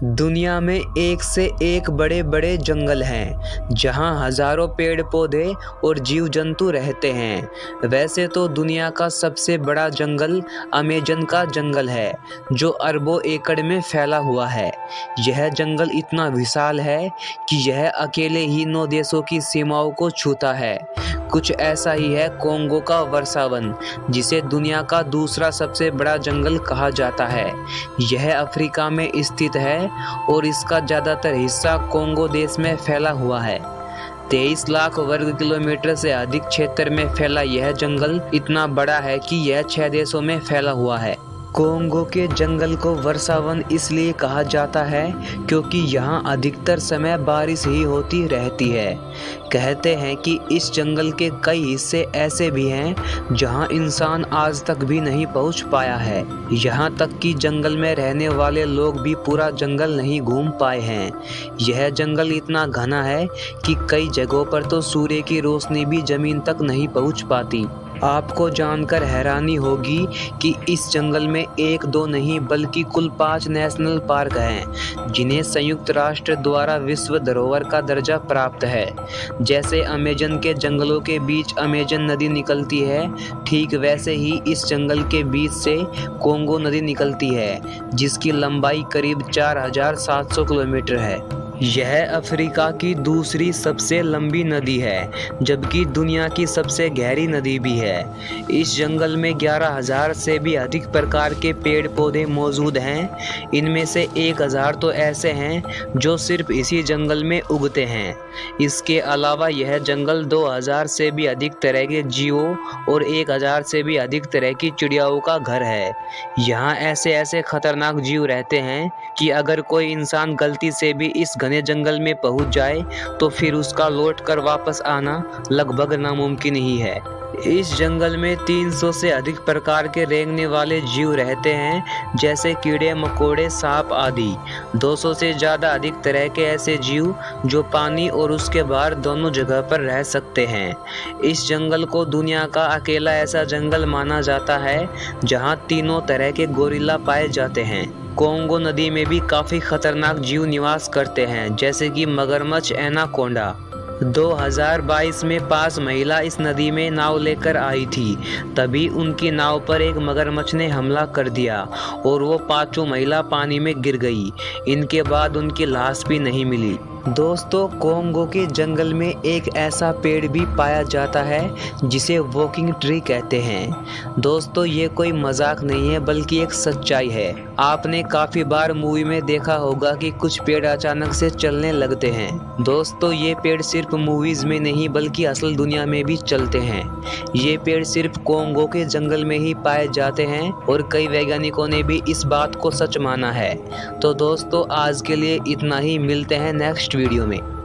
दुनिया में एक से एक बड़े बड़े जंगल हैं जहां हजारों पेड़ पौधे और जीव जंतु रहते हैं। वैसे तो दुनिया का सबसे बड़ा जंगल अमेज़न का जंगल है जो अरबों एकड़ में फैला हुआ है। यह जंगल इतना विशाल है कि यह अकेले ही 9 देशों की सीमाओं को छूता है। कुछ ऐसा ही है कोंगो का वर्षावन, जिसे दुनिया का दूसरा सबसे बड़ा जंगल कहा जाता है। यह अफ्रीका में स्थित है और इसका ज़्यादातर हिस्सा कोंगो देश में फैला हुआ है। 23 लाख वर्ग किलोमीटर से अधिक क्षेत्र में फैला यह जंगल इतना बड़ा है कि यह 6 देशों में फैला हुआ है। कोंगो के जंगल को वर्षावन इसलिए कहा जाता है क्योंकि यहाँ अधिकतर समय बारिश ही होती रहती है। कहते हैं कि इस जंगल के कई हिस्से ऐसे भी हैं जहाँ इंसान आज तक भी नहीं पहुँच पाया है। यहाँ तक कि जंगल में रहने वाले लोग भी पूरा जंगल नहीं घूम पाए हैं। यह जंगल इतना घना है कि कई जगहों पर तो सूर्य की रोशनी भी जमीन तक नहीं पहुँच पाती। आपको जानकर हैरानी होगी कि इस जंगल में 1-2 नहीं बल्कि कुल 5 नेशनल पार्क हैं जिन्हें संयुक्त राष्ट्र द्वारा विश्व धरोहर का दर्जा प्राप्त है। जैसे अमेज़न के जंगलों के बीच अमेज़न नदी निकलती है, ठीक वैसे ही इस जंगल के बीच से कोंगो नदी निकलती है जिसकी लंबाई करीब 4700 किलोमीटर है। यह अफ्रीका की दूसरी सबसे लंबी नदी है जबकि दुनिया की सबसे गहरी नदी भी है। इस जंगल में 11,000 से भी अधिक प्रकार के पेड़ पौधे मौजूद हैं। इनमें से 1,000 तो ऐसे हैं जो सिर्फ इसी जंगल में उगते हैं। इसके अलावा यह जंगल 2,000 से भी अधिक तरह के जीवों और 1,000 से भी अधिक तरह की चिड़ियाओं का घर है। यहाँ ऐसे ऐसे खतरनाक जीव रहते हैं कि अगर कोई इंसान गलती से भी इस घने जंगल में पहुंच जाए तो फिर उसका लौटकर वापस आना लगभग नामुमकिन ही है। इस जंगल में 300 से अधिक प्रकार के रेंगने वाले जीव रहते हैं जैसे कीड़े मकोड़े, सांप आदि। 200 से ज़्यादा अधिक तरह के ऐसे जीव जो पानी और उसके बाहर दोनों जगह पर रह सकते हैं। इस जंगल को दुनिया का अकेला ऐसा जंगल माना जाता है जहां तीनों तरह के गोरिल्ला पाए जाते हैं। कोंगो नदी में भी काफ़ी खतरनाक जीव निवास करते हैं जैसे कि मगरमच्छ, एनाकोंडा। 2022 में 5 महिला इस नदी में नाव लेकर आई थी। तभी उनकी नाव पर एक मगरमच्छ ने हमला कर दिया और वो 5 महिला पानी में गिर गई। इनके बाद उनकी लाश भी नहीं मिली। दोस्तों, कोंगो के जंगल में एक ऐसा पेड़ भी पाया जाता है जिसे वॉकिंग ट्री कहते हैं। दोस्तों, ये कोई मजाक नहीं है बल्कि एक सच्चाई है। आपने काफ़ी बार मूवी में देखा होगा कि कुछ पेड़ अचानक से चलने लगते हैं। दोस्तों, ये पेड़ सिर्फ मूवीज़ में नहीं बल्कि असल दुनिया में भी चलते हैं। ये पेड़ सिर्फ कोंगो के जंगल में ही पाए जाते हैं और कई वैज्ञानिकों ने भी इस बात को सच माना है। तो दोस्तों, आज के लिए इतना ही। मिलते हैं नेक्स्ट वीडियो में।